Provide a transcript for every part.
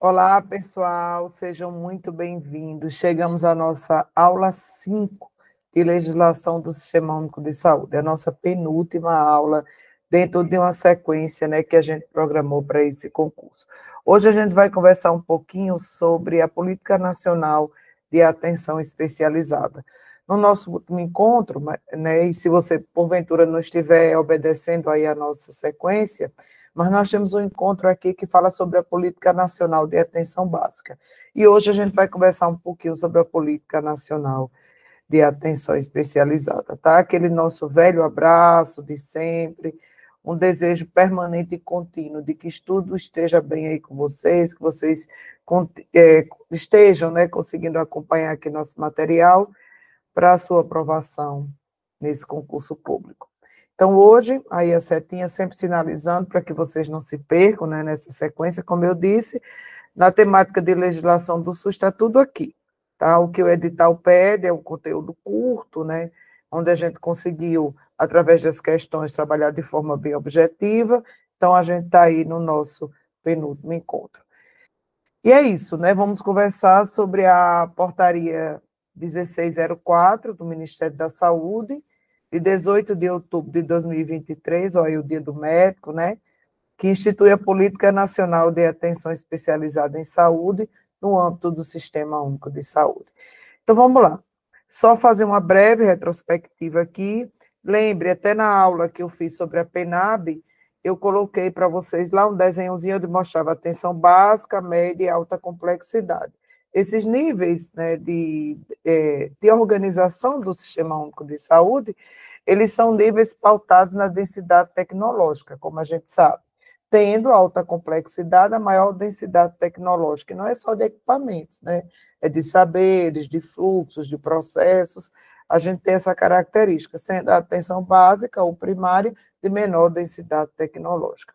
Olá, pessoal, sejam muito bem-vindos. Chegamos à nossa aula 5 de legislação do Sistema Único de Saúde, a nossa penúltima aula dentro de uma sequência, né, que a gente programou para esse concurso. Hoje a gente vai conversar um pouquinho sobre a Política Nacional de Atenção Especializada. No nosso último encontro, né, e se você, porventura, não estiver obedecendo aí a nossa sequência, mas nós temos um encontro aqui que fala sobre a Política Nacional de Atenção Básica. E hoje a gente vai conversar um pouquinho sobre a Política Nacional de Atenção Especializada, tá? Aquele nosso velho abraço de sempre, um desejo permanente e contínuo de que tudo esteja bem aí com vocês, que vocês estejam, né, conseguindo acompanhar aqui nosso material para a sua aprovação nesse concurso público. Então, hoje, aí a setinha sempre sinalizando para que vocês não se percam, né, nessa sequência, como eu disse, na temática de legislação do SUS está tudo aqui, tá? O que o edital pede é um conteúdo curto, né, onde a gente conseguiu, através das questões, trabalhar de forma bem objetiva, então a gente está aí no nosso penúltimo encontro. E é isso, né, vamos conversar sobre a portaria 1604 do Ministério da Saúde, de 18 de outubro de 2023, olha aí o Dia do Médico, né, que institui a Política Nacional de Atenção Especializada em Saúde no âmbito do Sistema Único de Saúde. Então, vamos lá. Só fazer uma breve retrospectiva aqui. Lembre, até na aula que eu fiz sobre a PENAB, eu coloquei para vocês lá um desenhozinho onde mostrava atenção básica, média e alta complexidade. Esses níveis, né, de organização do Sistema Único de Saúde, eles são níveis pautados na densidade tecnológica, como a gente sabe, tendo alta complexidade, a maior densidade tecnológica, e não é só de equipamentos, né, é de saberes, de fluxos, de processos, a gente tem essa característica, sendo a atenção básica ou primária de menor densidade tecnológica.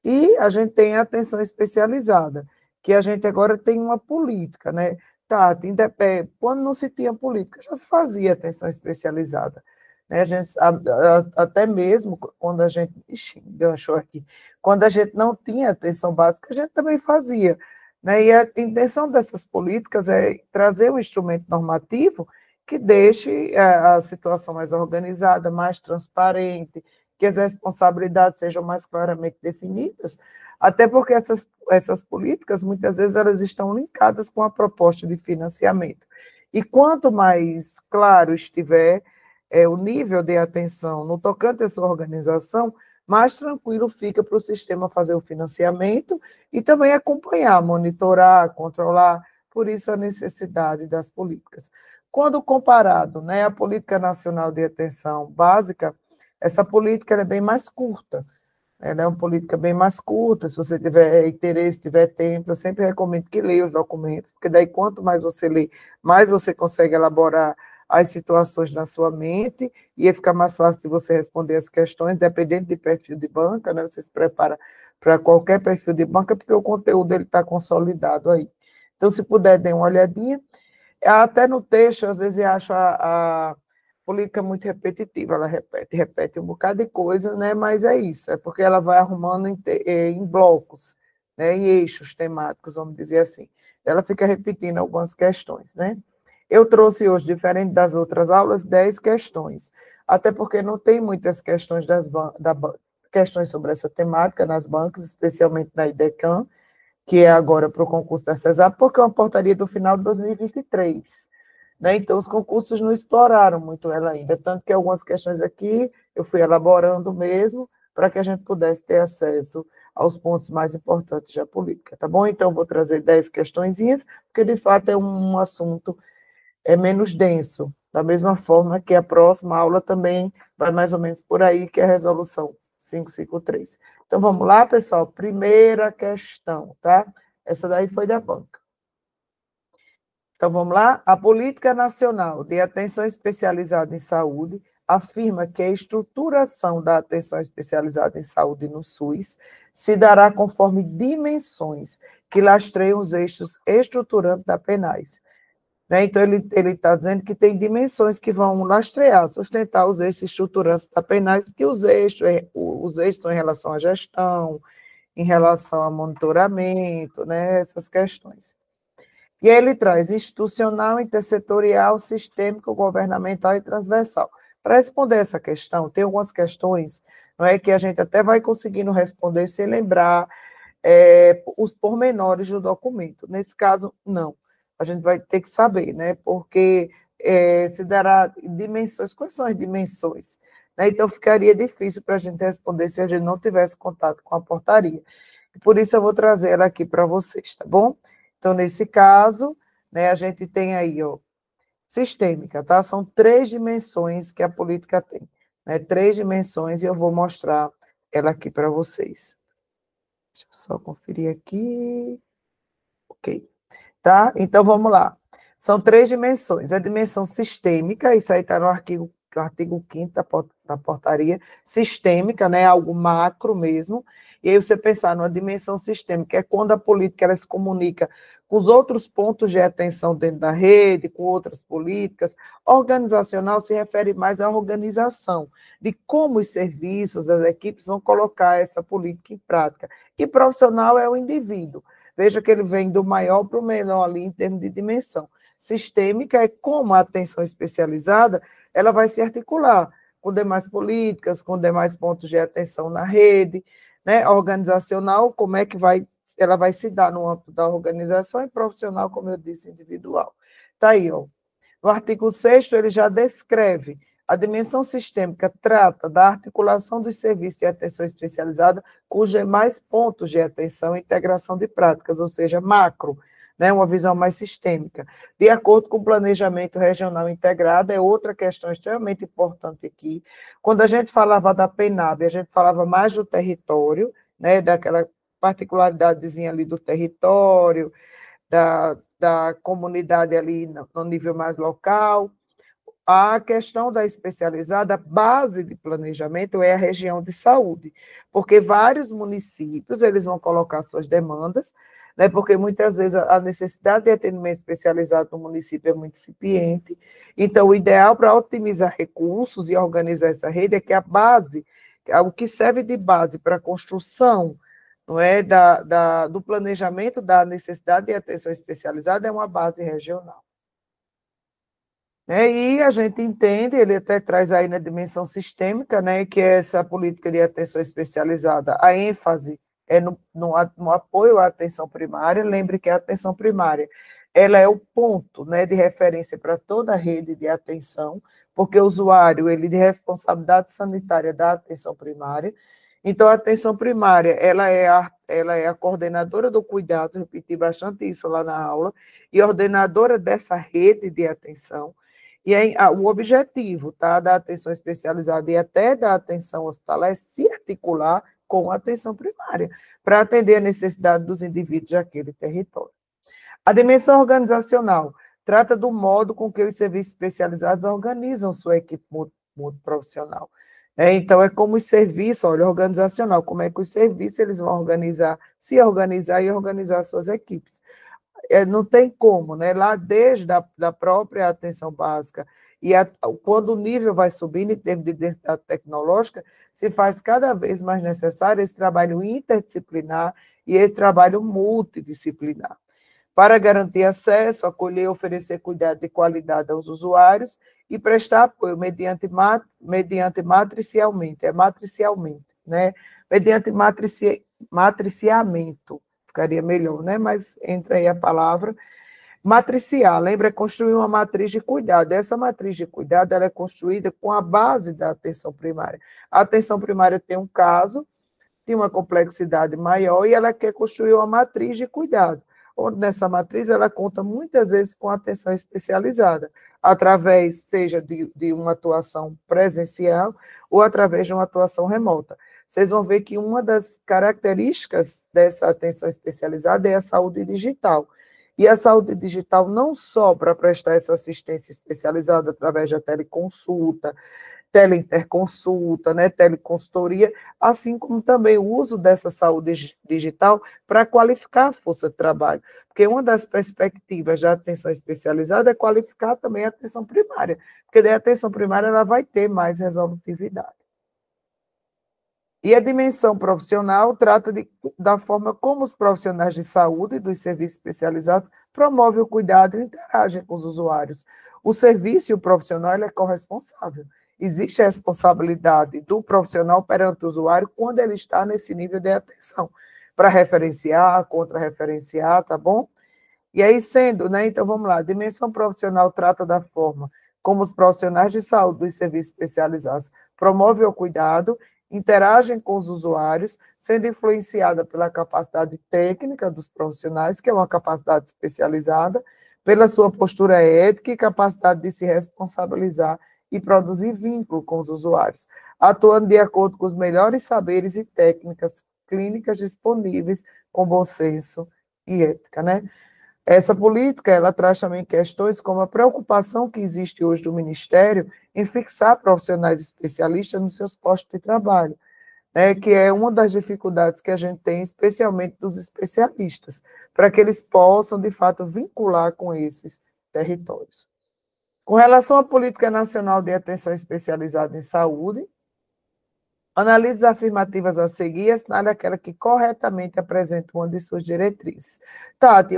E a gente tem a atenção especializada, que a gente agora tem uma política, né? Tati, quando não se tinha política, já se fazia atenção especializada. Né? A gente, até mesmo quando a gente. Ixi, ganchou aqui. Quando a gente não tinha atenção básica, a gente também fazia. Né? E a intenção dessas políticas é trazer um instrumento normativo que deixe a situação mais organizada, mais transparente, que as responsabilidades sejam mais claramente definidas, até porque essas políticas, muitas vezes, elas estão linkadas com a proposta de financiamento. E quanto mais claro estiver o nível de atenção no tocante a essa organização, mais tranquilo fica para o sistema fazer o financiamento e também acompanhar, monitorar, controlar, por isso a necessidade das políticas. Quando comparado, né, a Política Nacional de Atenção Básica, essa política é bem mais curta, ela é uma política bem mais curta, se você tiver interesse, tiver tempo, eu sempre recomendo que leia os documentos, porque daí quanto mais você lê, mais você consegue elaborar as situações na sua mente, e fica mais fácil de você responder as questões, dependendo de perfil de banca, né, você se prepara para qualquer perfil de banca, porque o conteúdo está consolidado aí. Então, se puder, dê uma olhadinha. Até no texto, às vezes, eu acho a política muito repetitiva, ela repete um bocado de coisa, né? Mas é isso, é porque ela vai arrumando em blocos, né? Em eixos temáticos, vamos dizer assim. Ela fica repetindo algumas questões, né? Eu trouxe hoje, diferente das outras aulas, 10 questões, até porque não tem muitas questões questões sobre essa temática nas bancas, especialmente na IDECAM, que é agora para o concurso da CESAP, porque é uma portaria do final de 2023. Né? Então, os concursos não exploraram muito ela ainda, tanto que algumas questões aqui eu fui elaborando mesmo, para que a gente pudesse ter acesso aos pontos mais importantes da política, tá bom? Então, vou trazer 10 questõezinhas, porque, de fato, é um assunto menos denso, da mesma forma que a próxima aula também vai mais ou menos por aí, que é a resolução 553. Então, vamos lá, pessoal? Primeira questão, tá? Essa daí foi da banca. Então, vamos lá? A Política Nacional de Atenção Especializada em Saúde afirma que a estruturação da atenção especializada em saúde no SUS se dará conforme dimensões que lastreiam os eixos estruturantes da PNAS. Né? Então, ele está dizendo que tem dimensões que vão lastrear, sustentar os eixos estruturantes da PNAS, que os eixos são em relação à gestão, em relação a monitoramento, né, essas questões. E aí ele traz institucional, intersetorial, sistêmico, governamental e transversal. Para responder essa questão, tem algumas questões, não é, que a gente até vai conseguindo responder sem lembrar os pormenores do documento. Nesse caso, não. A gente vai ter que saber, né? Porque se dará dimensões. Quais são as dimensões? Né? Então, ficaria difícil para a gente responder se a gente não tivesse contato com a portaria. Por isso, eu vou trazer ela aqui para vocês, tá bom? Então, nesse caso, né, a gente tem aí, ó, sistêmica, tá? São 3 dimensões que a política tem, né? 3 dimensões, e eu vou mostrar ela aqui para vocês. Deixa eu só conferir aqui. Ok. Tá? Então, vamos lá. São 3 dimensões. A dimensão sistêmica, isso aí está no artigo 5º da portaria, sistêmica, né? Algo macro mesmo. E aí você pensar numa dimensão sistêmica, é quando a política ela se comunica com os outros pontos de atenção dentro da rede, com outras políticas. Organizacional se refere mais à organização, de como os serviços, as equipes vão colocar essa política em prática. E profissional é o indivíduo. Veja que ele vem do maior para o menor ali em termos de dimensão. Sistêmica é como a atenção especializada, ela vai se articular com demais políticas, com demais pontos de atenção na rede, né? Organizacional, como é que ela vai se dar no âmbito da organização, e profissional, como eu disse, individual. Está aí, ó. No artigo 6º, ele já descreve a dimensão sistêmica, trata da articulação dos serviços de atenção especializada com os demais pontos de atenção e integração de práticas, ou seja, macro, né, uma visão mais sistêmica. De acordo com o planejamento regional integrado, é outra questão extremamente importante aqui. Quando a gente falava da PENAB, a gente falava mais do território, né, daquela particularidadezinha ali do território, da comunidade ali no nível mais local. A questão da especializada, a base de planejamento é a região de saúde, porque vários municípios, eles vão colocar suas demandas, né, porque muitas vezes a necessidade de atendimento especializado no município é muito incipiente, então o ideal para otimizar recursos e organizar essa rede é que a base, o que serve de base para a construção, não é, do planejamento da necessidade de atenção especializada é uma base regional. E a gente entende, ele até traz aí na dimensão sistêmica, né, que é essa política de atenção especializada, a ênfase é no apoio à atenção primária. Lembre que a atenção primária ela é o ponto, né, de referência para toda a rede de atenção, porque o usuário ele é de responsabilidade sanitária da atenção primária. Então, a atenção primária ela é a coordenadora do cuidado, repeti bastante isso lá na aula, e ordenadora dessa rede de atenção. E aí, o objetivo, tá, da atenção especializada e até da atenção hospitalar é se articular com a atenção primária, para atender a necessidade dos indivíduos daquele território. A dimensão organizacional trata do modo com que os serviços especializados organizam sua equipe multiprofissional. Então, é como os serviços, olha, organizacional, como é que os serviços eles vão se organizar e organizar suas equipes. Não tem como, né? Lá desde a própria atenção básica, e quando o nível vai subindo em termos de densidade tecnológica, se faz cada vez mais necessário esse trabalho interdisciplinar e esse trabalho multidisciplinar, para garantir acesso, acolher e oferecer cuidado de qualidade aos usuários e prestar apoio mediante matricialmente, né? Mediante matriciamento, ficaria melhor, né? Mas entra aí a palavra. Matriciar, lembra, é construir uma matriz de cuidado. Essa matriz de cuidado ela é construída com a base da atenção primária. A atenção primária tem um caso, tem uma complexidade maior, e ela quer construir uma matriz de cuidado, onde nessa matriz ela conta muitas vezes com atenção especializada, através, seja de uma atuação presencial ou através de uma atuação remota. Vocês vão ver que uma das características dessa atenção especializada é a saúde digital. E a saúde digital não só para prestar essa assistência especializada através da teleconsulta, teleinterconsulta, né, teleconsultoria, assim como também o uso dessa saúde digital para qualificar a força de trabalho. Porque uma das perspectivas da atenção especializada é qualificar também a atenção primária, porque daí a atenção primária ela vai ter mais resolutividade. E a dimensão profissional trata da forma como os profissionais de saúde e dos serviços especializados promovem o cuidado e interagem com os usuários. O serviço e o profissional ele é corresponsável. Existe a responsabilidade do profissional perante o usuário quando ele está nesse nível de atenção, para referenciar, contra-referenciar, tá bom? E aí sendo, né, então vamos lá, a dimensão profissional trata da forma como os profissionais de saúde dos serviços especializados promovem o cuidado, interagem com os usuários, sendo influenciada pela capacidade técnica dos profissionais, que é uma capacidade especializada, pela sua postura ética e capacidade de se responsabilizar e produzir vínculo com os usuários, atuando de acordo com os melhores saberes e técnicas clínicas disponíveis, com bom senso e ética, né? Essa política, ela traz também questões como a preocupação que existe hoje do Ministério em fixar profissionais especialistas nos seus postos de trabalho, né, que é uma das dificuldades que a gente tem, especialmente dos especialistas, para que eles possam, de fato, vincular com esses territórios. Com relação à Política Nacional de Atenção Especializada em Saúde, analise as afirmativas a seguir e assinale aquela que corretamente apresenta uma de suas diretrizes. Tati,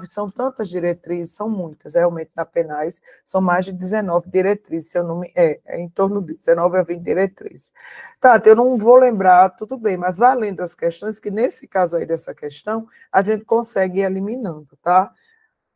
são tantas diretrizes, são muitas, realmente na Penais, são mais de 19 diretrizes, se eu não me... é em torno de 19 a 20 diretrizes. Tati, eu não vou lembrar, tudo bem, mas valendo as questões, que nesse caso aí dessa questão, a gente consegue ir eliminando, tá?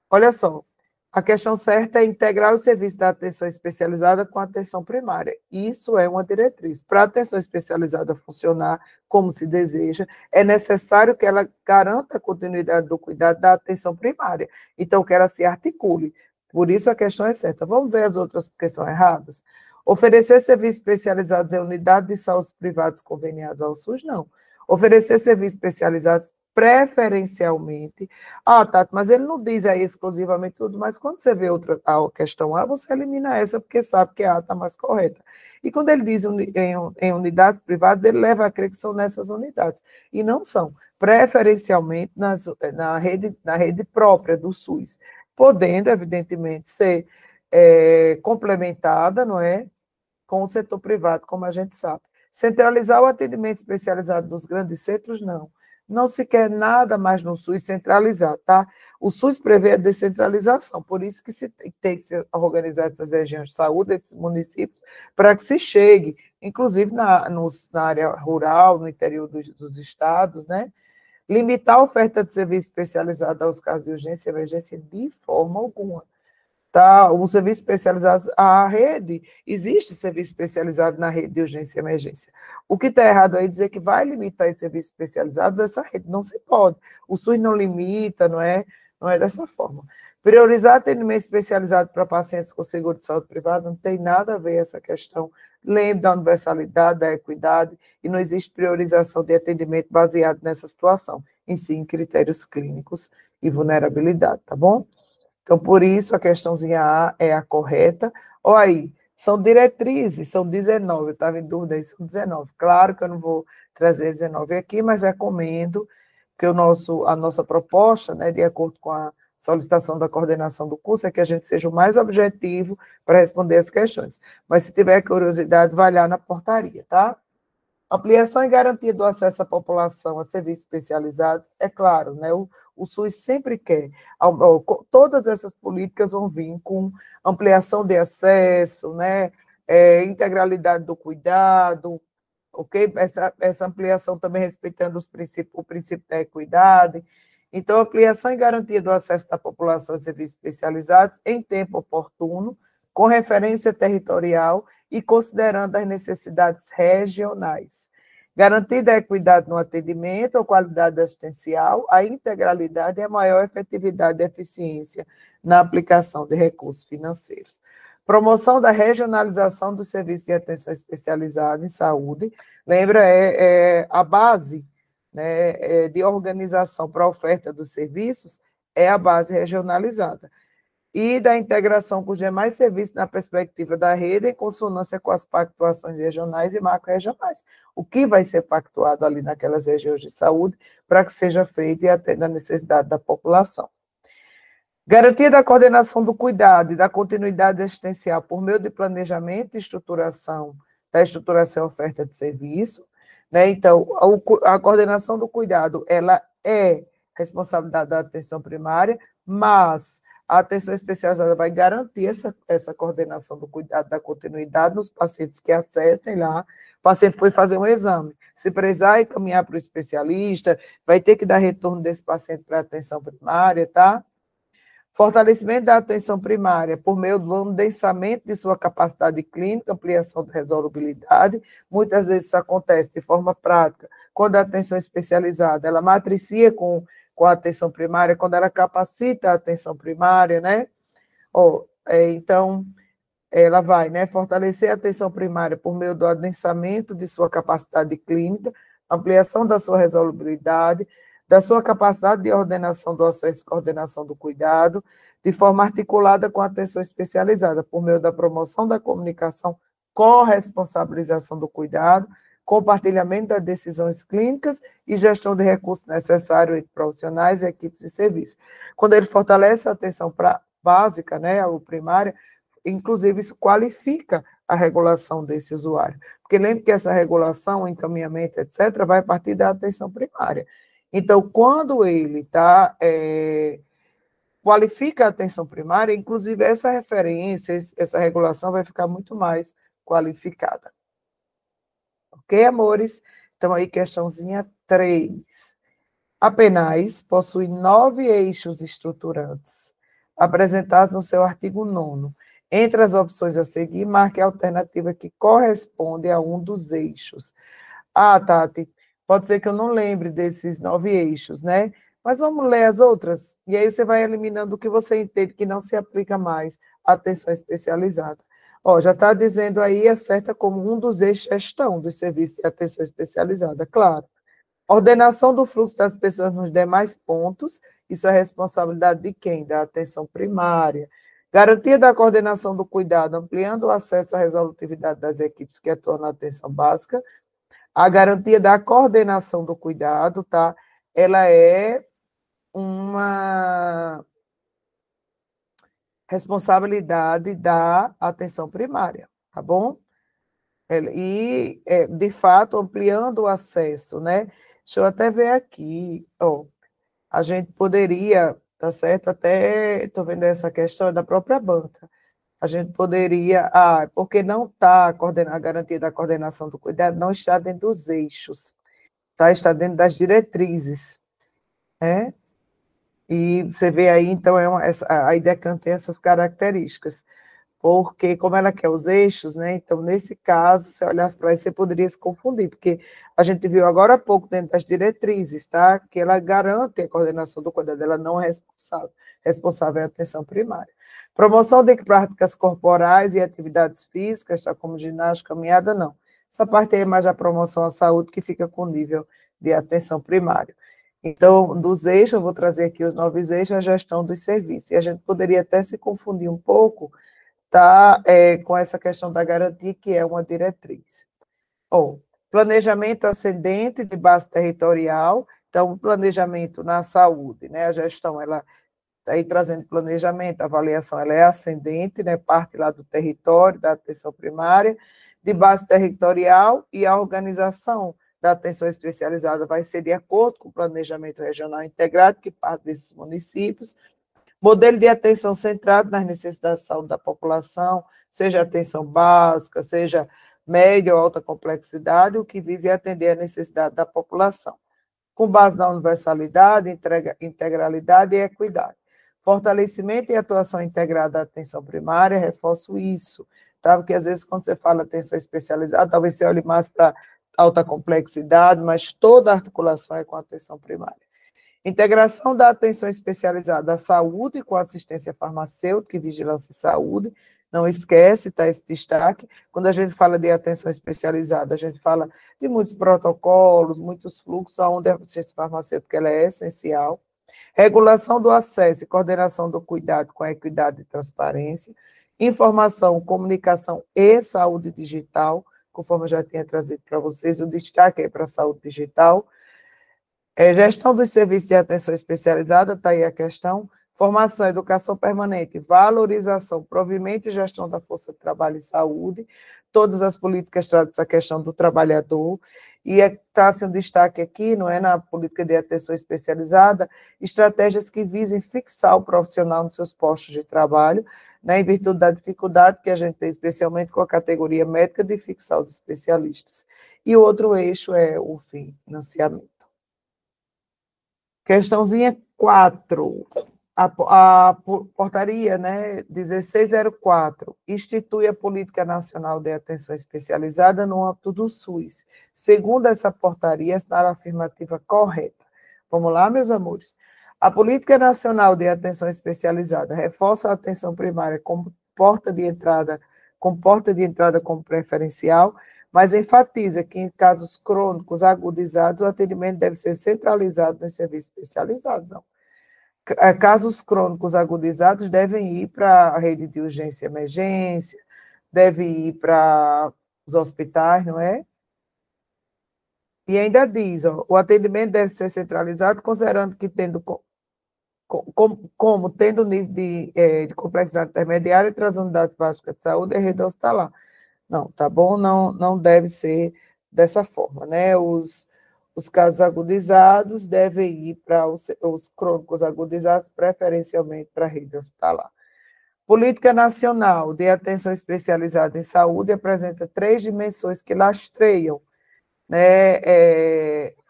Olha só, a questão certa é integrar o serviço da atenção especializada com a atenção primária. Isso é uma diretriz. Para a atenção especializada funcionar como se deseja, é necessário que ela garanta a continuidade do cuidado da atenção primária. Então, que ela se articule. Por isso, a questão é certa. Vamos ver as outras porque são erradas? Oferecer serviços especializados em unidades de saúde privadas conveniadas ao SUS? Não. Oferecer serviços especializados preferencialmente. Ah, Tato, mas ele não diz aí exclusivamente tudo, mas quando você vê a questão A, você elimina essa, porque sabe que a está mais correta. E quando ele diz em unidades privadas, ele leva a crer que são nessas unidades. E não são. Preferencialmente na rede própria do SUS. Podendo, evidentemente, ser complementada, não é? Com o setor privado, como a gente sabe. Centralizar o atendimento especializado dos grandes centros, não. Não se quer nada mais no SUS centralizar, tá? O SUS prevê a descentralização, por isso que se tem que se organizar essas regiões de saúde, esses municípios, para que se chegue, inclusive na área rural, no interior dos estados, né? Limitar a oferta de serviço especializado aos casos de urgência e emergência de forma alguma. Tá, o serviço especializado, a rede, existe serviço especializado na rede de urgência e emergência. O que está errado aí é dizer que vai limitar os serviços especializados a essa rede, não se pode. O SUS não limita, não é dessa forma. Priorizar atendimento especializado para pacientes com seguro de saúde privado não tem nada a ver essa questão. Lembre da universalidade, da equidade, e não existe priorização de atendimento baseado nessa situação, em si, em critérios clínicos e vulnerabilidade, tá bom? Então, por isso, a questãozinha A é a correta. Olha aí, são diretrizes, são 19, eu estava em dúvida aí, são 19. Claro que eu não vou trazer 19 aqui, mas recomendo que a nossa proposta, né, de acordo com a solicitação da coordenação do curso, é que a gente seja o mais objetivo para responder as questões. Mas, se tiver curiosidade, vai lá na portaria, tá? Ampliação e garantia do acesso à população a serviços especializados, é claro, né? O SUS sempre quer. Todas essas políticas vão vir com ampliação de acesso, né? Integralidade do cuidado, ok? Essa ampliação também respeitando o princípio da equidade. Então, ampliação e garantia do acesso da população a serviços especializados em tempo oportuno, com referência territorial e considerando as necessidades regionais. Garantida a equidade no atendimento, a qualidade assistencial, a integralidade e a maior efetividade e eficiência na aplicação de recursos financeiros. Promoção da regionalização dos serviços de atenção especializada em saúde. Lembra, a base, né, de organização para a oferta dos serviços é a base regionalizada. E da integração com os demais serviços na perspectiva da rede, em consonância com as pactuações regionais e macro-regionais. O que vai ser pactuado ali naquelas regiões de saúde para que seja feito e atenda a necessidade da população. Garantia da coordenação do cuidado e da continuidade assistencial por meio de planejamento e estruturação e oferta de serviço. né? Então, a coordenação do cuidado, ela é responsabilidade da atenção primária, mas a atenção especializada vai garantir essa coordenação do cuidado, da continuidade nos pacientes que acessem lá. O paciente foi fazer um exame. Se precisar encaminhar para o especialista, vai ter que dar retorno desse paciente para a atenção primária, tá? Fortalecimento da atenção primária por meio do adensamento de sua capacidade clínica, ampliação da resolubilidade. Muitas vezes isso acontece de forma prática, quando a atenção especializada, ela matricia com a atenção primária, quando ela capacita a atenção primária, né? Então, ela vai, né, fortalecer a atenção primária por meio do adensamento de sua capacidade clínica, ampliação da sua resolubilidade, da sua capacidade de ordenação do acesso e coordenação do cuidado, de forma articulada com a atenção especializada, por meio da promoção da comunicação, corresponsabilização do cuidado, compartilhamento das decisões clínicas e gestão de recursos necessários entre profissionais, equipes e serviços. Quando ele fortalece a atenção básica, né, ou primária, inclusive isso qualifica a regulação desse usuário. Porque lembre que essa regulação, o encaminhamento, etc., vai partir da atenção primária. Então, quando ele qualifica a atenção primária, inclusive essa referência, essa regulação vai ficar muito mais qualificada. Ok, amores? Então, aí, questãozinha 3. A PNAES possui 9 eixos estruturantes, apresentados no seu artigo 9º. Entre as opções a seguir, marque a alternativa que corresponde a um dos eixos. Ah, Tati, pode ser que eu não lembre desses 9 eixos, né? Mas vamos ler as outras, e aí você vai eliminando o que você entende que não se aplica mais à atenção especializada. Já está dizendo aí, acerta como um dos eixos gestão dos serviços de atenção especializada, claro. Ordenação do fluxo das pessoas nos demais pontos, isso é responsabilidade de quem? Da atenção primária. Garantia da coordenação do cuidado, ampliando o acesso à resolutividade das equipes que atuam na atenção básica. A garantia da coordenação do cuidado, tá? Ela é uma responsabilidade da atenção primária, tá bom? E, de fato, ampliando o acesso, né? Deixa eu até ver aqui, a gente poderia, tá certo? Até, estou vendo essa questão da própria banca. A gente poderia, porque não está a garantia da coordenação do cuidado, não está dentro dos eixos, tá? Está dentro das diretrizes, né? E você vê aí, então, a IDECAN tem essas características, porque como ela quer os eixos, né? Então, nesse caso, se olhasse para isso, você poderia se confundir, porque a gente viu agora há pouco dentro das diretrizes, tá? Que ela garante a coordenação do cuidado, ela não é responsável é a atenção primária. Promoção de práticas corporais e atividades físicas, tá? Como ginástica, caminhada, não. Essa parte aí é mais a promoção à saúde, que fica com nível de atenção primária. Então, dos eixos, eu vou trazer aqui os 9 eixos, a gestão dos serviços. E a gente poderia até se confundir um pouco, tá, com essa questão da garantia, que é uma diretriz. Planejamento ascendente de base territorial, então, o planejamento na saúde, né, a gestão, ela está aí trazendo planejamento, a avaliação, ela é ascendente, né, parte lá do território, da atenção primária, de base territorial, e a organização da atenção especializada vai ser de acordo com o planejamento regional integrado, que parte desses municípios. Modelo de atenção centrado nas necessidades de saúde da população, seja atenção básica, seja média ou alta complexidade, o que visa atender a necessidade da população, com base na universalidade, integralidade e equidade. Fortalecimento e atuação integrada da atenção primária, reforço isso, tá? Porque às vezes quando você fala atenção especializada, talvez você olhe mais para alta complexidade, mas toda a articulação é com a atenção primária. Integração da atenção especializada à saúde com assistência farmacêutica e vigilância em saúde, não esquece, tá, esse destaque. Quando a gente fala de atenção especializada, a gente fala de muitos protocolos, muitos fluxos, onde a assistência farmacêutica ela é essencial. Regulação do acesso e coordenação do cuidado com a equidade e transparência. Informação, comunicação e saúde digital, conforme eu já tinha trazido para vocês, o destaque aí para a saúde digital. Gestão dos serviços de atenção especializada, está aí a questão. Formação, educação permanente, valorização, provimento e gestão da força de trabalho e saúde. Todas as políticas tratam essa questão do trabalhador. E está-se um destaque aqui, não é, na política de atenção especializada, estratégias que visem fixar o profissional nos seus postos de trabalho, né, em virtude da dificuldade que a gente tem, especialmente com a categoria médica, de fixar os especialistas. E o outro eixo é o financiamento. Questãozinha 4. A portaria, né, 1604, institui a Política Nacional de Atenção Especializada no âmbito do SUS. Segundo essa portaria, está a afirmativa correta. Vamos lá, meus amores? A Política Nacional de Atenção Especializada reforça a atenção primária como porta de entrada como preferencial, mas enfatiza que em casos crônicos agudizados, o atendimento deve ser centralizado nos serviços especializados. Não. Casos crônicos agudizados devem ir para a rede de urgência e emergência, devem ir para os hospitais, não é? E ainda diz, ó, o atendimento deve ser centralizado, considerando que tendo tendo nível de complexidade intermediária entre as unidades básicas de saúde e a rede hospitalar. Não, tá bom? Não deve ser dessa forma, né? Os casos agudizados devem ir para os crônicos agudizados, preferencialmente para a rede hospitalar. Política Nacional de Atenção Especializada em Saúde apresenta 3 dimensões que lastreiam, né,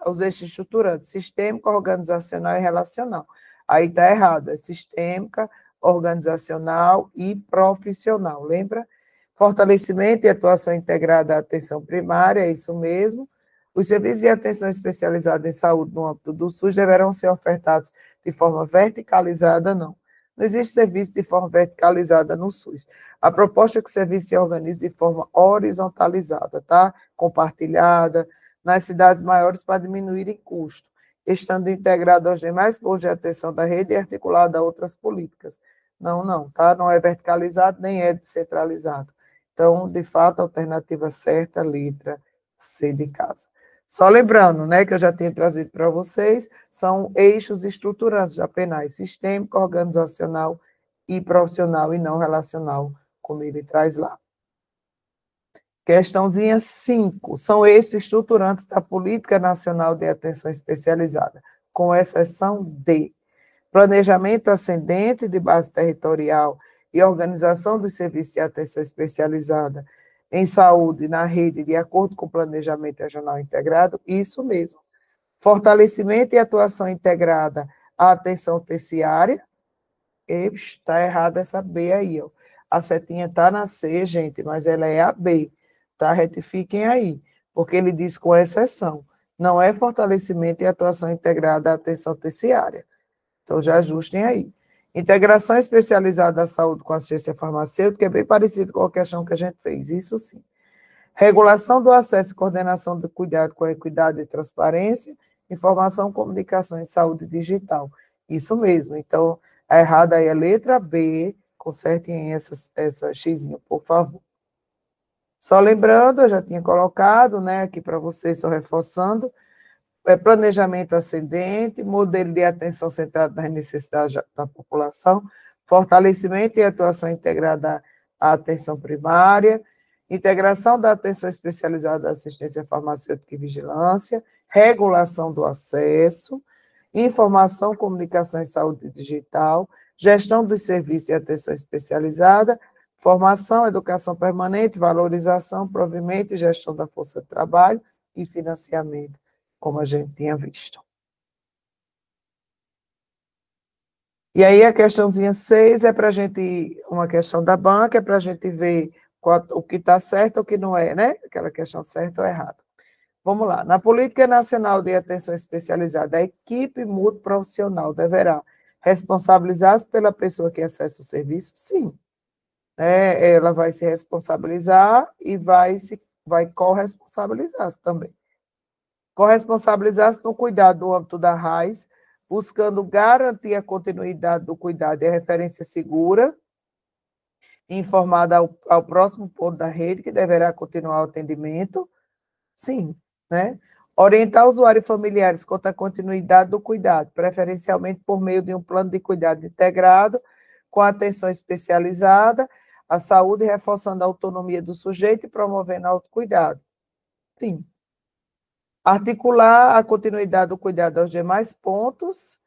os eixos estruturantes: sistêmico, organizacional e relacional. Aí está errado, é sistêmica, organizacional e profissional, lembra? Fortalecimento e atuação integrada à atenção primária, é isso mesmo. Os serviços de atenção especializada em saúde no âmbito do SUS deverão ser ofertados de forma verticalizada, não. Não existe serviço de forma verticalizada no SUS. A proposta é que o serviço se organize de forma horizontalizada, tá? Compartilhada, nas cidades maiores para diminuir em custo, estando integrado aos demais postos de atenção da rede e articulado a outras políticas. Não, tá? Não é verticalizado, nem é descentralizado. Então, de fato, a alternativa certa, letra C de casa. Só lembrando, né, que eu já tinha trazido para vocês, são eixos estruturantes já penais: sistêmico, organizacional e profissional, e não relacional, como ele traz lá. Questãozinha 5, são eixos estruturantes da Política Nacional de Atenção Especializada, com exceção de planejamento ascendente de base territorial e organização dos serviços de atenção especializada em saúde na rede de acordo com o planejamento regional integrado, isso mesmo. Fortalecimento e atuação integrada à atenção terciária, está errada essa B aí, ó. A setinha está na C, gente, mas ela é a B, tá? Retifiquem aí, porque ele diz com exceção, não é fortalecimento e atuação integrada à atenção terciária. Então, já ajustem aí. Integração especializada da saúde com assistência farmacêutica é bem parecido com a questão que a gente fez, isso sim. Regulação do acesso e coordenação do cuidado com equidade e transparência, informação, comunicação e saúde digital. Isso mesmo. Então, a errada aí é a letra B, consertem essa xzinha, por favor. Só lembrando, eu já tinha colocado, né, aqui para vocês, só reforçando, planejamento ascendente, modelo de atenção centrado nas necessidades da população, fortalecimento e atuação integrada à atenção primária, integração da atenção especializada da assistência farmacêutica e vigilância, regulação do acesso, informação, comunicação e saúde digital, gestão dos serviços de atenção especializada, formação, educação permanente, valorização, provimento e gestão da força de trabalho e financiamento, como a gente tinha visto. E aí a questãozinha 6 é para a gente, uma questão da banca, é para a gente ver o que está certo ou o que não é, né? Aquela questão certa ou errada. Vamos lá. Na Política Nacional de Atenção Especializada, a equipe multiprofissional deverá responsabilizar-se pela pessoa que acessa o serviço? Sim. Ela vai se responsabilizar e vai corresponsabilizar-se também. Corresponsabilizar-se no cuidado do âmbito da RAIS, buscando garantir a continuidade do cuidado e a referência segura, informada ao próximo ponto da rede, que deverá continuar o atendimento. Sim, né? Orientar usuários e familiares quanto à continuidade do cuidado, preferencialmente por meio de um plano de cuidado integrado, com atenção especializada à saúde, reforçando a autonomia do sujeito e promovendo autocuidado. Sim. Articular a continuidade do cuidado aos demais pontos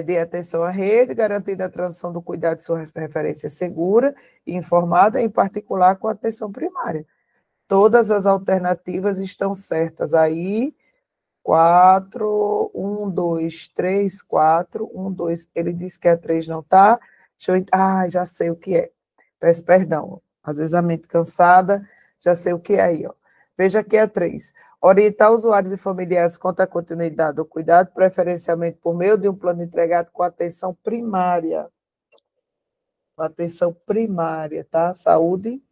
de atenção à rede, garantindo a transição do cuidado de sua referência segura e informada, em particular com a atenção primária. Todas as alternativas estão certas aí. 4, 1, 2, 3, 4, 1, 2. Ele disse que a 3 não está. Já sei o que é. Peço perdão. Às vezes a mente cansada, já sei o que é aí. Ó. Veja aqui a 3. Orientar usuários e familiares quanto à continuidade do cuidado, preferencialmente por meio de um plano entregado com atenção primária. Com atenção primária, tá? Saúde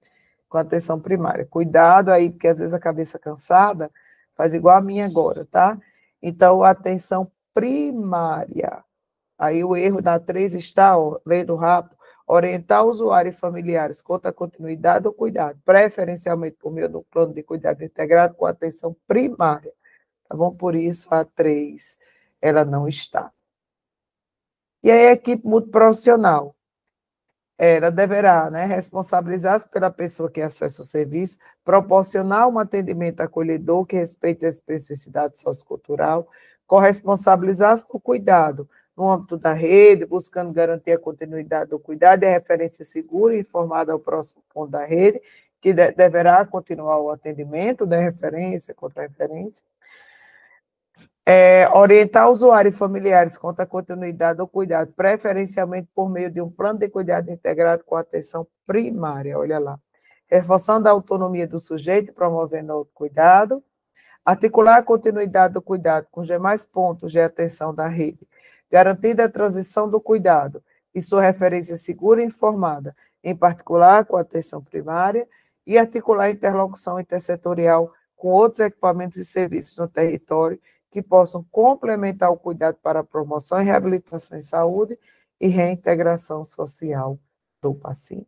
com atenção primária. Cuidado aí, porque às vezes a cabeça cansada faz igual a minha agora, tá? Então, atenção primária. Aí o erro da 3 está, ó, lendo rápido, orientar o usuário e familiares quanto à continuidade ou cuidado, preferencialmente por meio do plano de cuidado integrado com atenção primária. Tá bom? Por isso, a 3, ela não está. E aí, a equipe multiprofissional. Ela deverá, né, responsabilizar-se pela pessoa que acessa o serviço, proporcionar um atendimento acolhedor que respeite a especificidade sociocultural, corresponsabilizar-se no cuidado no âmbito da rede, buscando garantir a continuidade do cuidado e a referência segura e informada ao próximo ponto da rede, que deverá continuar o atendimento da referência, contra-referência. Orientar usuários e familiares quanto à continuidade do cuidado, preferencialmente por meio de um plano de cuidado integrado com atenção primária, olha lá. Reforçando a autonomia do sujeito, promovendo o autocuidado. Articular a continuidade do cuidado com os demais pontos de atenção da rede, garantindo a transição do cuidado e sua referência segura e informada, em particular com a atenção primária, e articular a interlocução intersetorial com outros equipamentos e serviços no território, que possam complementar o cuidado para a promoção e reabilitação em saúde e reintegração social do paciente.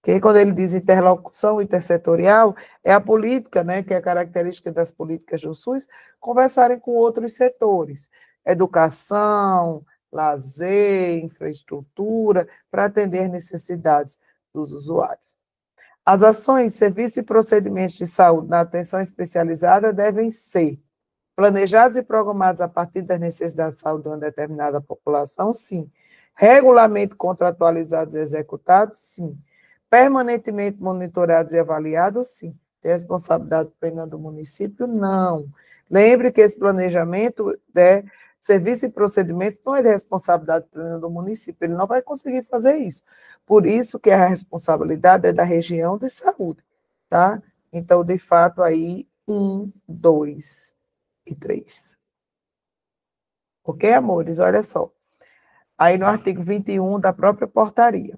Porque quando ele diz interlocução intersetorial, é a política, né, que é a característica das políticas do SUS, conversarem com outros setores, educação, lazer, infraestrutura, para atender necessidades dos usuários. As ações, serviços e procedimentos de saúde na atenção especializada devem ser planejados e programados a partir das necessidades de saúde de uma determinada população, sim. Regularmente contratualizados e executados, sim. Permanentemente monitorados e avaliados, sim. Tem responsabilidade plena do município? Não. Lembre que esse planejamento de serviços e procedimentos não é de responsabilidade plena do município, ele não vai conseguir fazer isso. Por isso que a responsabilidade é da região de saúde, tá? Então, de fato, aí, 1, 2 e 3. Ok, amores? Olha só. Aí no artigo 21 da própria portaria.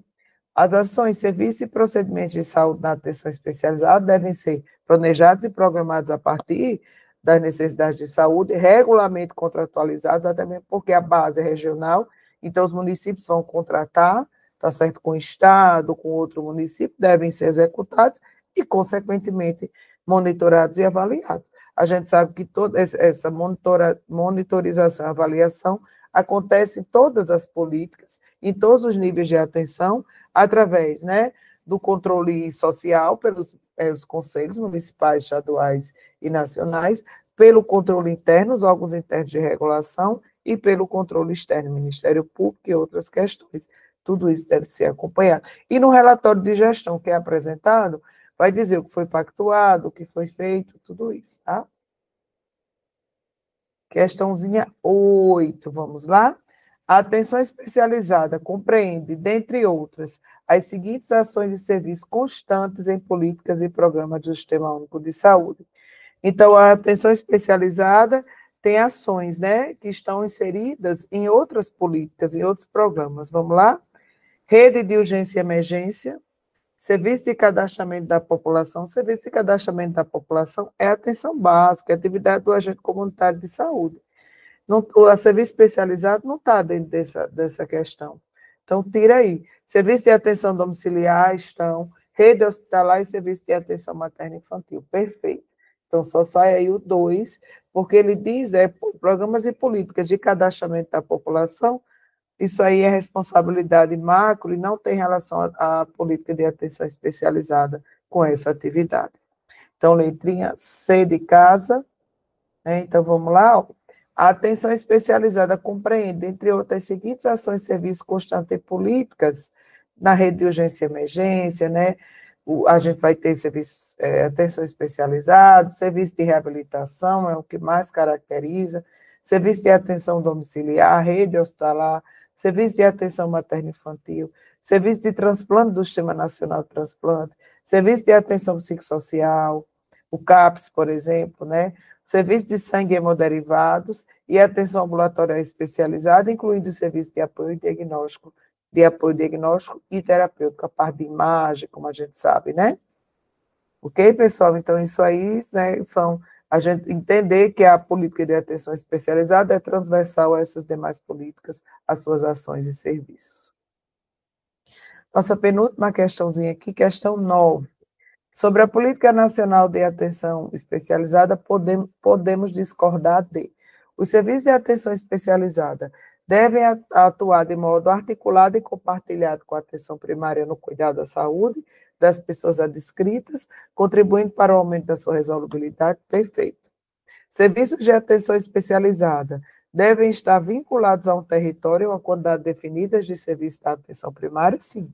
As ações, serviços e procedimentos de saúde na atenção especializada devem ser planejados e programados a partir das necessidades de saúde, regularmente contratualizados, até mesmo porque a base é regional, então os municípios vão contratar, tá certo, com o Estado, com outro município, devem ser executados e, consequentemente, monitorados e avaliados. A gente sabe que toda essa monitorização e avaliação acontece em todas as políticas, em todos os níveis de atenção, através, né, do controle social pelos os conselhos municipais, estaduais e nacionais, pelo controle interno, os órgãos internos de regulação, e pelo controle externo, Ministério Público e outras questões. Tudo isso deve ser acompanhado. E no relatório de gestão que é apresentado, vai dizer o que foi pactuado, o que foi feito, tudo isso, tá? Questãozinha 8, vamos lá? A atenção especializada compreende, dentre outras, as seguintes ações e serviços constantes em políticas e programas do Sistema Único de Saúde. Então, a atenção especializada tem ações, né, que estão inseridas em outras políticas, em outros programas. Vamos lá? Rede de urgência e emergência, serviço de cadastramento da população. Serviço de cadastramento da população é atenção básica, é atividade do agente comunitário de saúde. Não, o serviço especializado não está dentro dessa questão. Então, tira aí. Serviço de atenção domiciliar estão, rede hospitalar e serviço de atenção materna e infantil. Perfeito. Então, só sai aí o 2, porque ele diz, programas e políticas de cadastramento da população, isso aí é responsabilidade macro e não tem relação à política de atenção especializada com essa atividade. Então, letrinha C de casa, né? Então, vamos lá, ó. A atenção especializada compreende, entre outras seguintes ações, serviços constantes e políticas, na rede de urgência e emergência, né? A gente vai ter serviços, atenção especializada, serviço de reabilitação, é o que mais caracteriza, serviço de atenção domiciliar, rede hospitalar, serviço de atenção materno-infantil, serviço de transplante do Sistema Nacional de Transplante, serviço de atenção psicossocial, o CAPS, por exemplo, né? Serviço de sangue e hemoderivados e atenção ambulatorial especializada, incluindo o serviço de apoio diagnóstico e terapêutico, a parte de imagem, como a gente sabe, né? Ok, pessoal? Então, isso aí, né, são a gente entender que a política de atenção especializada é transversal a essas demais políticas, as suas ações e serviços. Nossa penúltima questãozinha aqui, questão 9. Sobre a Política Nacional de Atenção Especializada, podemos discordar de: os serviços de atenção especializada devem atuar de modo articulado e compartilhado com a atenção primária no cuidado da saúde das pessoas adscritas, contribuindo para o aumento da sua resolubilidade. Perfeito. Serviços de atenção especializada devem estar vinculados a um território ou a quantidade definidas de serviços da atenção primária? Sim.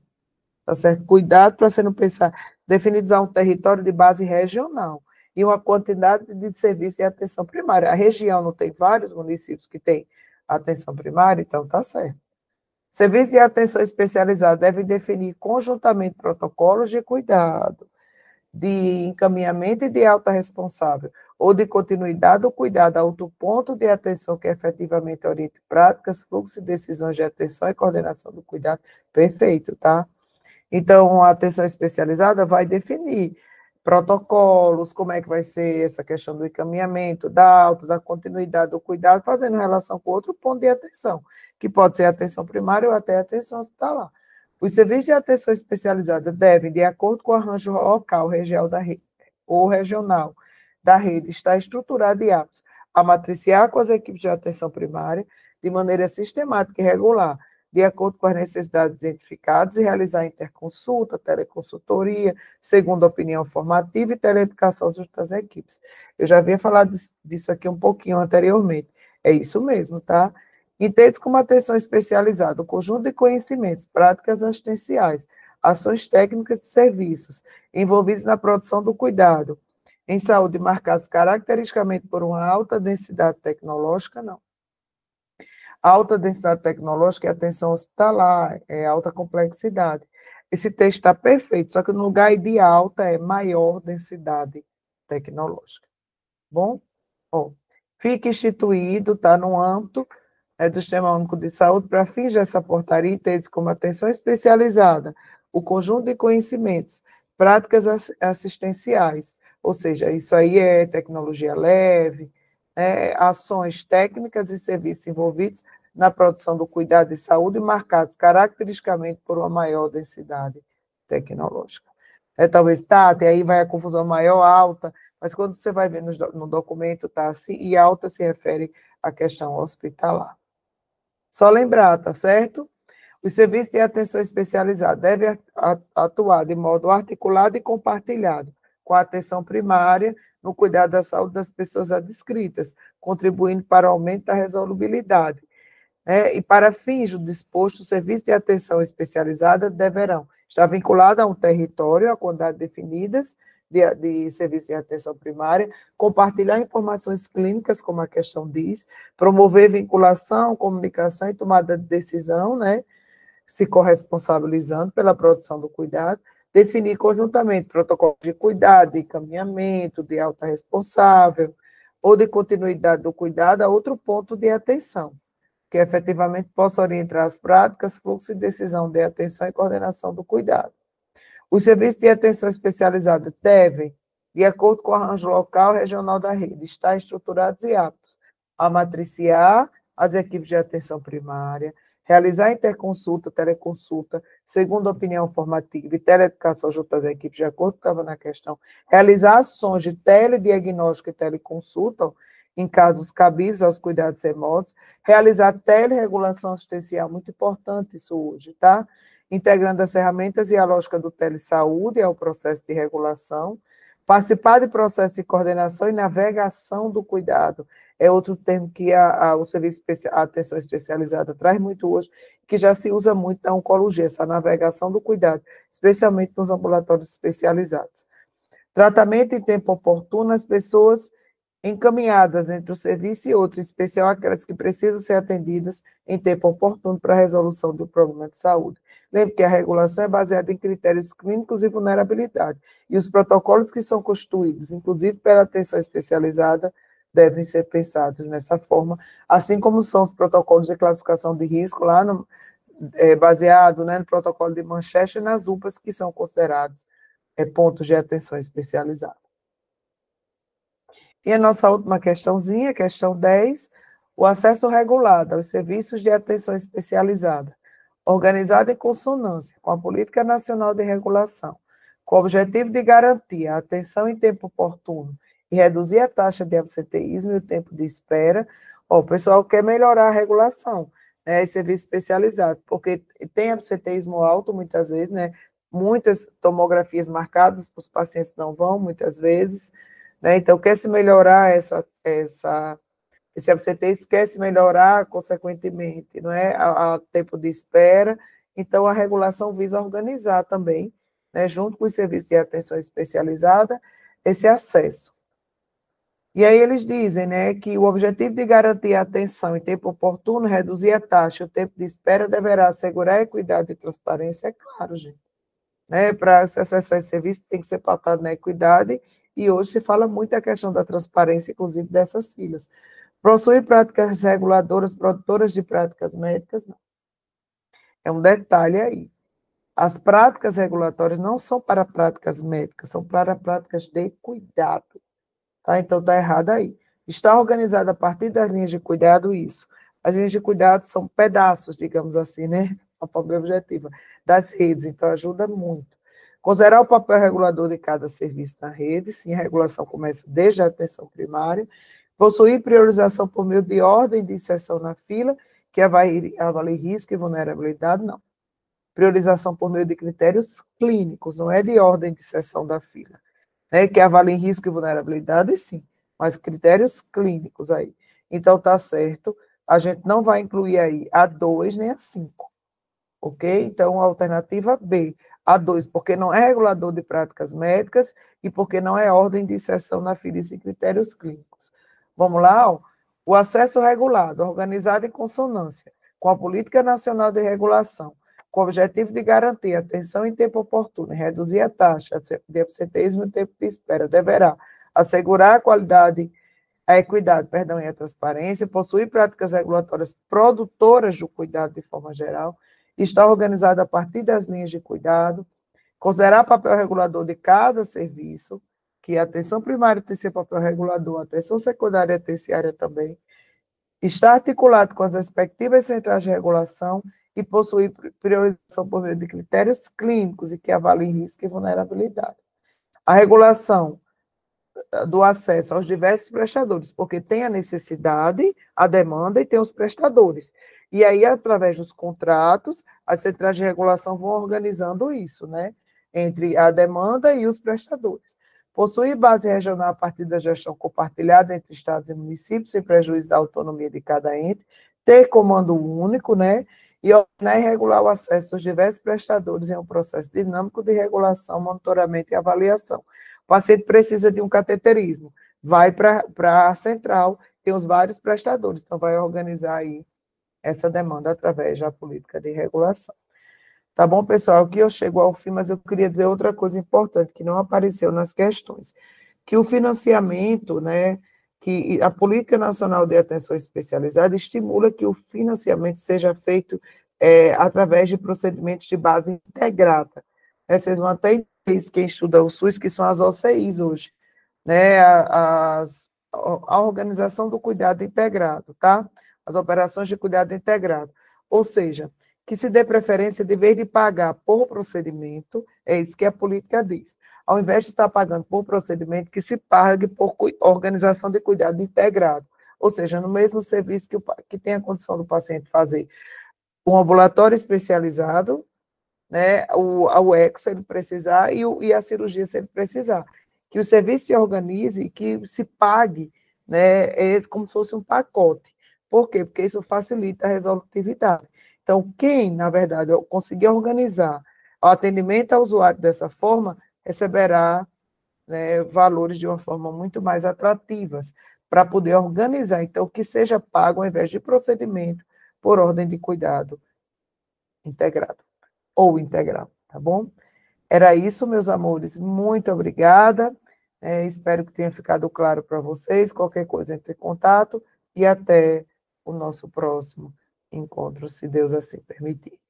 Tá certo? Cuidado para você não pensar, definidos a um território de base regional e uma quantidade de serviços de atenção primária. A região não tem vários municípios que têm atenção primária, então tá certo. Serviços de atenção especializada devem definir conjuntamente protocolos de cuidado, de encaminhamento e de alta responsável, ou de continuidade do cuidado a outro ponto de atenção que efetivamente oriente práticas, fluxo e decisões de atenção e coordenação do cuidado. Perfeito, tá? Então, a atenção especializada vai definir protocolos, como é que vai ser essa questão do encaminhamento, da alta, da continuidade do cuidado, fazendo relação com outro ponto de atenção, que pode ser a atenção primária ou até a atenção hospitalar. Os serviços de atenção especializada devem, de acordo com o arranjo local, regional ou regional da rede, estar estruturado e aptos a matriciar com as equipes de atenção primária de maneira sistemática e regular, de acordo com as necessidades identificadas, e realizar interconsulta, teleconsultoria, segundo a opinião formativa e teleeducação junto às equipes. Eu já havia falado disso aqui um pouquinho anteriormente. É isso mesmo, tá? Entendes como atenção especializada, o conjunto de conhecimentos, práticas assistenciais, ações técnicas de serviços envolvidos na produção do cuidado em saúde, marcados caracteristicamente por uma alta densidade tecnológica, não. Alta densidade tecnológica é atenção hospitalar, é alta complexidade. Esse texto está perfeito, só que no lugar de alta é maior densidade tecnológica. Bom? Ó, fica instituído, está no âmbito do Sistema Único de Saúde, para fins dessa portaria, entendes como atenção especializada, o conjunto de conhecimentos, práticas assistenciais, ou seja, isso aí é tecnologia leve, ações técnicas e serviços envolvidos na produção do cuidado de saúde marcados caracteristicamente por uma maior densidade tecnológica. Talvez, Tati, aí vai a confusão maior, alta, mas quando você vai ver no documento, tá assim, e alta se refere à questão hospitalar. Só lembrar, tá certo? Os serviços de atenção especializada devem atuar de modo articulado e compartilhado com a atenção primária no cuidado da saúde das pessoas adscritas, contribuindo para o aumento da resolubilidade. E para fins do disposto, os serviços de atenção especializada deverão estar vinculados a um território, a quantidade definidas de serviços de atenção primária, compartilhar informações clínicas, como a questão diz, promover vinculação, comunicação e tomada de decisão, se corresponsabilizando pela produção do cuidado, definir conjuntamente protocolos de cuidado, de encaminhamento, de alta responsável, ou de continuidade do cuidado a outro ponto de atenção, que efetivamente possa orientar as práticas, fluxo e decisão de atenção e coordenação do cuidado. Os serviços de atenção especializada devem, de acordo com o arranjo local e regional da rede, estar estruturados e aptos a matriciar as equipes de atenção primária, realizar interconsulta, teleconsulta, segundo a opinião formativa e teleeducação junto às equipes, de acordo com o que estava na questão, realizar ações de telediagnóstico e teleconsulta, em casos cabíveis aos cuidados remotos, realizar teleregulação assistencial, muito importante isso hoje, tá? Integrando as ferramentas e a lógica do telesaúde ao processo de regulação, Participar de processo de coordenação e navegação do cuidado é outro termo que o serviço a atenção especializada traz muito hoje, que já se usa muito na oncologia, essa navegação do cuidado, especialmente nos ambulatórios especializados. Tratamento em tempo oportuno, as pessoas encaminhadas entre um serviço e outro, em especial aquelas que precisam ser atendidas em tempo oportuno para a resolução do problema de saúde. Lembre que a regulação é baseada em critérios clínicos e vulnerabilidade, e os protocolos que são constituídos, inclusive pela atenção especializada, devem ser pensados nessa forma, assim como são os protocolos de classificação de risco, lá no, baseado, né, no protocolo de Manchester e nas UPAs, que são considerados pontos de atenção especializada. E a nossa última questãozinha, questão 10, o acesso regulado aos serviços de atenção especializada, organizado em consonância com a Política Nacional de Regulação, com o objetivo de garantir a atenção em tempo oportuno e reduzir a taxa de absenteísmo e o tempo de espera. O pessoal quer melhorar a regulação, né, em serviços especializados, porque tem absenteísmo alto, muitas vezes, né, muitas tomografias marcadas, os pacientes não vão, muitas vezes, né, então quer se melhorar esse absenteísmo, quer se melhorar, consequentemente, não é, a tempo de espera, então a regulação visa organizar também, né, junto com os serviços de atenção especializada, esse acesso. E aí eles dizem, né, que o objetivo de garantir a atenção em tempo oportuno, reduzir a taxa, o tempo de espera, deverá assegurar equidade e transparência, é claro, gente. Né, para se acessar esse serviço tem que ser pautado na equidade, e hoje se fala muito da questão da transparência, inclusive dessas filas. Possuir práticas reguladoras, produtoras de práticas médicas, não. É um detalhe aí. As práticas regulatórias não são para práticas médicas, são para práticas de cuidado. Tá? Então, está errado aí. Está organizado a partir das linhas de cuidado isso. As linhas de cuidado são pedaços, digamos assim, né? A própria objetiva das redes, então ajuda muito. Considerar o papel regulador de cada serviço na rede, sim, a regulação começa desde a atenção primária. Possuir priorização por meio de ordem de inserção na fila, que avalie risco e vulnerabilidade, não. Priorização por meio de critérios clínicos, não é de ordem de inserção da fila. Né, que avalie risco e vulnerabilidade, sim, mas critérios clínicos aí. Então, tá certo, a gente não vai incluir aí a 2 nem a 5, ok? Então, a alternativa B, a 2, porque não é regulador de práticas médicas e porque não é ordem de inserção na fila e critérios clínicos. Vamos lá, ó. O acesso regulado, organizado em consonância com a Política Nacional de Regulação, com o objetivo de garantir atenção em tempo oportuno e reduzir a taxa de absenteísmo e tempo de espera, deverá assegurar a qualidade, a equidade, perdão, e a transparência, possuir práticas regulatórias produtoras do cuidado de forma geral, estar organizado a partir das linhas de cuidado, considerar o papel regulador de cada serviço, que a atenção primária tem seu papel regulador, a atenção secundária e terciária também, estar articulado com as respectivas centrais de regulação e possuir priorização por meio de critérios clínicos e que avaliem risco e vulnerabilidade. A regulação do acesso aos diversos prestadores, porque tem a necessidade, a demanda e tem os prestadores. E aí, através dos contratos, as centrais de regulação vão organizando isso, né? Entre a demanda e os prestadores. Possuir base regional a partir da gestão compartilhada entre estados e municípios, sem prejuízo da autonomia de cada ente, ter comando único, né? E ordenar e regular o acesso aos diversos prestadores em um processo dinâmico de regulação, monitoramento e avaliação. O paciente precisa de um cateterismo, vai para a central, tem os vários prestadores, então vai organizar aí essa demanda através da política de regulação. Tá bom, pessoal? Aqui eu chego ao fim, mas eu queria dizer outra coisa importante que não apareceu nas questões, que o financiamento, né, que a Política Nacional de Atenção Especializada estimula que o financiamento seja feito através de procedimentos de base integrada. Vocês vão até entender quem estuda o SUS, que são as OCIs hoje, né, a organização do cuidado integrado, tá? As operações de cuidado integrado. Ou seja, que se dê preferência de vez de pagar por procedimento, é isso que a política diz. Ao invés de estar pagando por procedimento, que se pague por organização de cuidado integrado. Ou seja, no mesmo serviço que tem a condição do paciente fazer um ambulatório especializado, né, a UEX, se ele precisar, e a cirurgia, se ele precisar. que o serviço se organize e que se pague, né, como se fosse um pacote. Por quê? Porque isso facilita a resolutividade. Então, quem, na verdade, conseguir organizar o atendimento ao usuário dessa forma, receberá, né, valores de uma forma muito mais atrativas, para poder organizar, então, que seja pago ao invés de procedimento por ordem de cuidado integrado ou integral, tá bom? Era isso, meus amores. Muito obrigada. Espero que tenha ficado claro para vocês. Qualquer coisa, entre em contato e até o nosso próximo encontro, se Deus assim permitir.